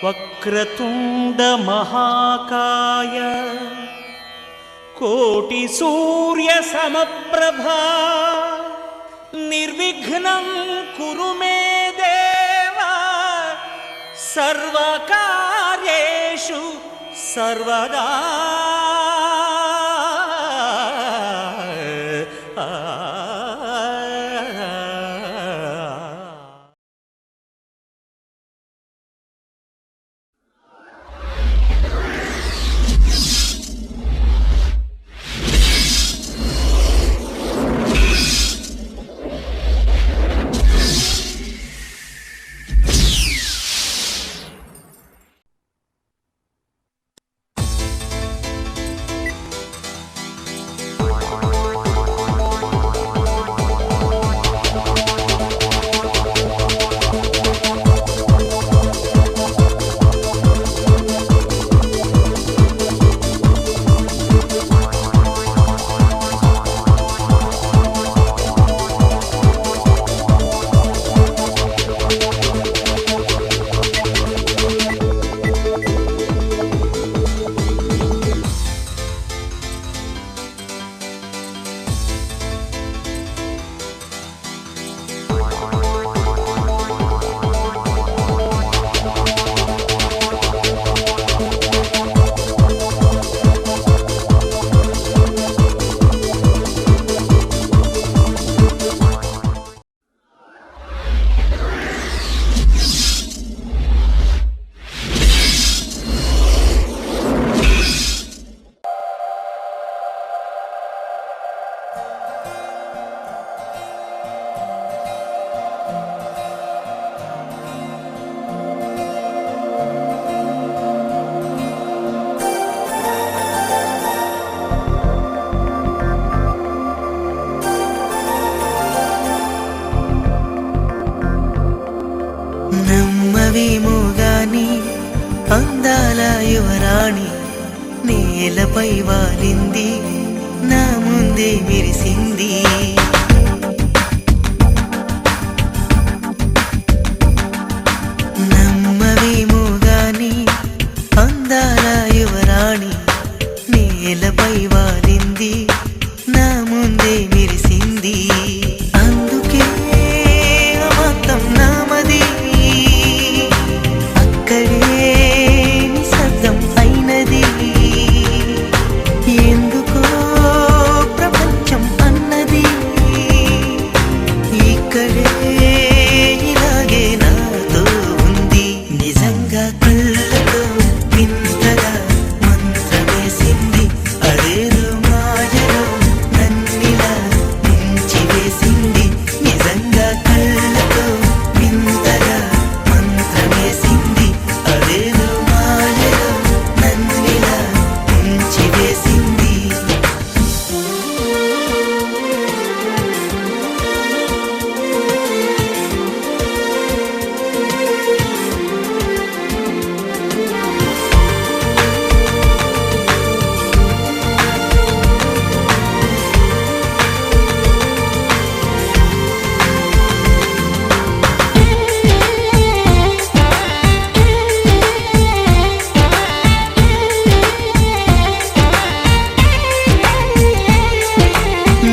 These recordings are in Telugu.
వక్రతుండ మహాకాయ కోటి సూర్య సమప్రభా నిర్విఘ్నం కురు మే దేవ సర్వకార్యేషు సర్వదా. నమ్మవేమోగాని అందాల యువరాణి నేలపై వాలింది, నా ముందే మెరిసింది. నమ్మవేమోగాని అందాల యువరాణి నేలపై వాలింది, నా ముందే మెరిసింది. అందుకే అమతం నామది, అక్కడే నిశ్శబ్దం అయినది. ఎందుకో ప్రపంచం అన్నది ఇక్కడే ఇలాగే నాతో ఉంది. నిజంగా కళ్ళతో వింతగా మంత్రమేసింది, అదేదో మాయలో నన్నిలా ముంచివేసింది. నిజంగా కళ్ళతో వింతగా మంత్రమేసింది, అదేదో మాయలో నన్నిలా ముంచివేసింది.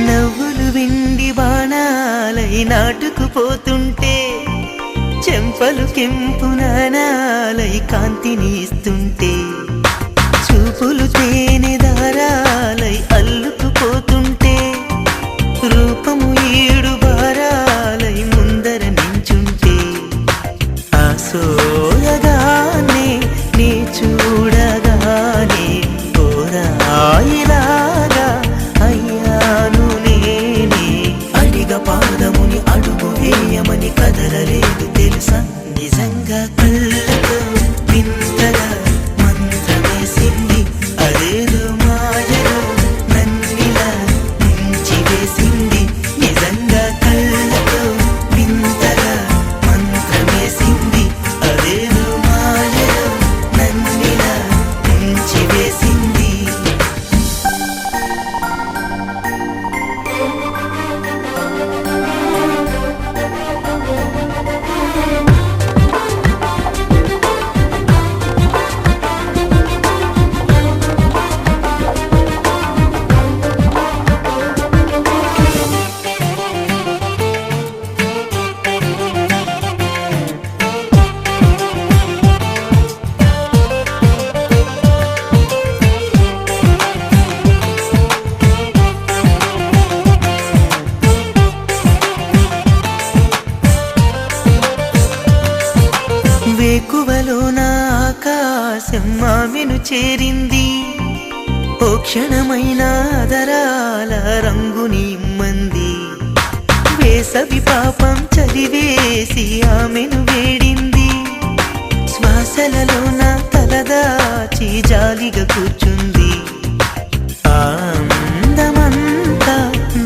నవ్వులు విండి బాణాలై నాటుకుపోతుంటే, చెంపలు కెంపు నాణాలై కాంతిని ఇస్తుంటే, చూపులు తేనె దారాలై అల్లుకుపోతుంటే, రూపము ఏడు బారాలై ముందర నించుంటే, ఆ సోయగానే నీ చూడగానే ఓరాయిలాగా అయ్యాను నేనే. అడిగ పాదముని అడుగు వేయమని కదలలేదు తెలుసా. నిజంగా కళ్ళతో వింతగా మంత్రమేసింది, అదేదో చేరింది. ఓ క్షణమైన అదరాల రంగుని ఇమ్మంది. వేసవి పాపం చలివేసి ఆమెను వేడింది. శ్వాసలలో నా తలదాచి జాలిగా కూర్చుంది. అందమంతా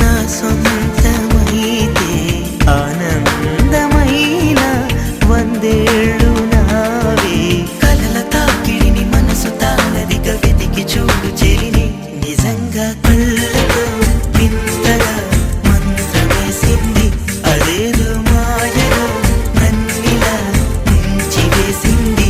నా సొంతమైతే ఆనందమైన వందేళ్ళు నావే. కలల తాకిడిని మనసు తానదిగా వెతికి చూడు చెలిని. నిజంగా కళ్ళతో వింతగా మంత్రమేసింది. అదేదో మాయలో నన్నిలా ముంచి వేసింది.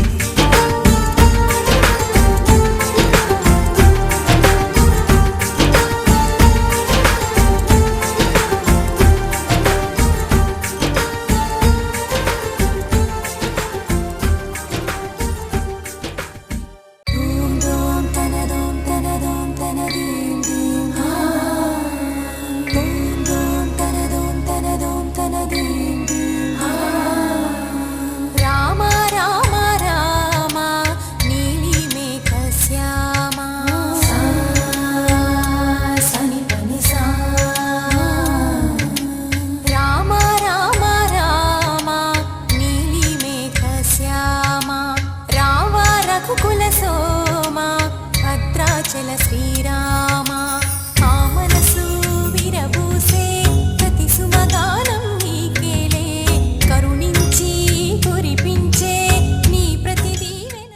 శ్రీరామ ఆ మనసు విరబూసే ప్రతి సుమగానం నీకేలే. కరుణించి కురిపించే నీ ప్రతి దీవెన.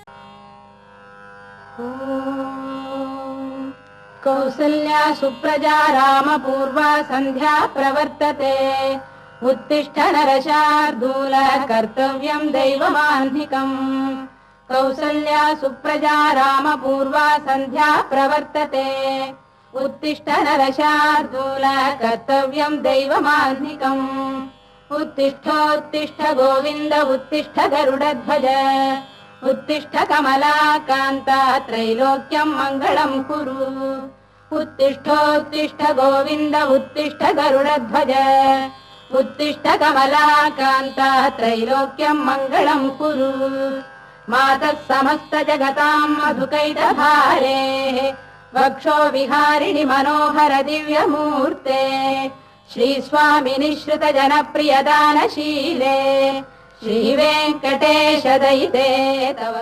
కౌసల్యా సుప్రజా రామ పూర్వా సంధ్యా ప్రవర్తతే. ఉత్తిష్ఠ నరశార్దూల కర్తవ్యం దైవమాన్ధికం. కౌసల్యా సుప్రజా రామ పూర్వా సంధ్యా ప్రవర్తతే. ఉత్తిష్ఠ నరశార్దూల కర్తవ్యం దైవమాన్ధికం. ఉత్తిష్ఠోత్తిష్ఠ గోవింద ఉత్తిష్ఠ గరుడధ్వజ. ఉత్తిష్ఠ కమలాకాంత త్రైలోక్యం మంగళం కురు. ఉత్తిష్ఠోత్తిష్ఠ గోవింద ఉత్తిష్ఠ గరుడధ్వజ. ఉత్తిష్ఠ కమలాకాంత త్రైలోక్యం మంగళం కురు. మాతః సమస్త జగతాం మధుకైటభారే. వక్షో విహారిణి మనోహర దివ్యమూర్తే. శ్రీస్వామి నిశ్రిత జనప్రియదానశీలే. శ్రీ వెంకటేశ దయితే తవ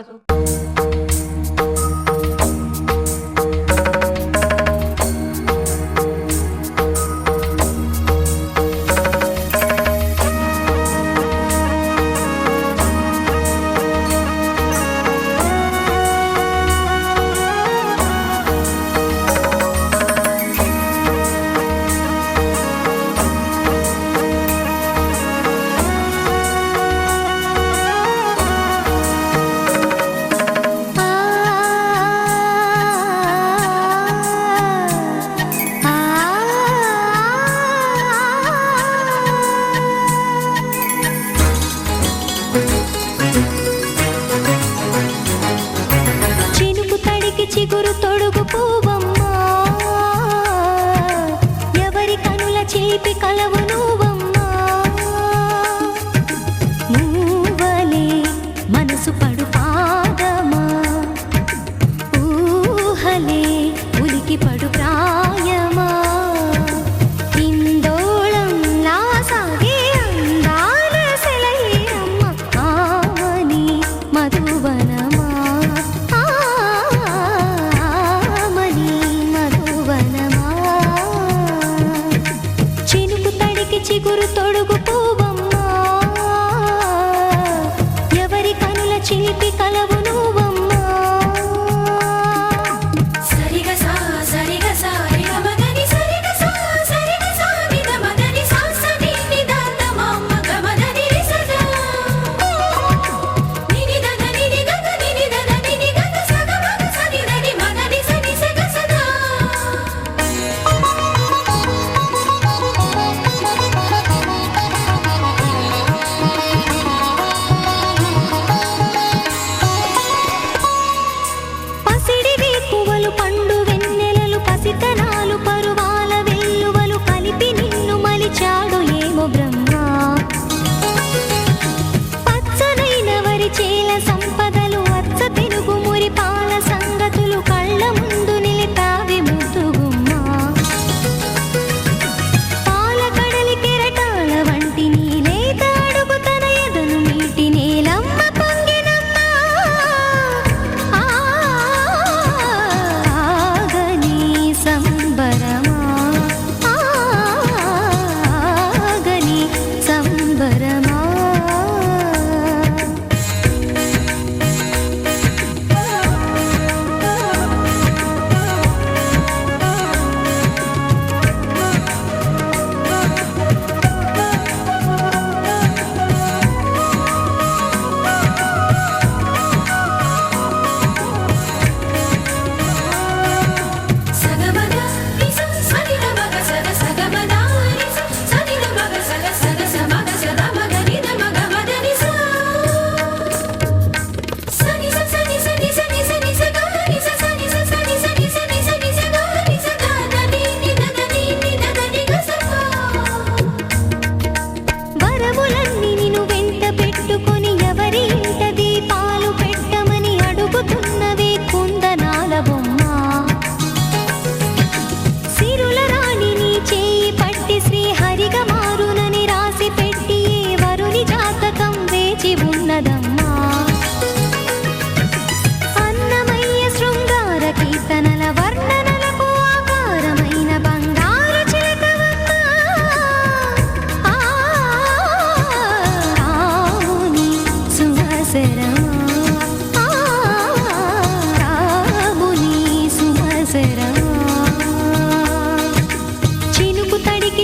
చిగురు తొడుగు పూవమ్మా. ఎవరి కనుల చిలిపి కలవు నువ్వమ్మా. నువ్వలే మనసు పడు పాదమా. ఊహలే ఉలికి పడు ప్రాయమా. ఇందోళం నా సాగే అందాల సెలయేరమ్మ. ఆమని మధువనమా. చిగురు తొడుగు పూవమ్మా. ఎవరి కనుల చిలిపి కలవు నువ్వమ్మా. సరిగ సా సరిగ సా రిగ మగని సరిగ సా సరిగ సా నిద మగని సా సని నిద తమమ్మ గమదని రిసదా. నిని దగ నిని గగ నిని దగ నిని గగ సగ మగ సని దని మగని సని సగ సదా.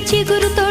చిగురుతో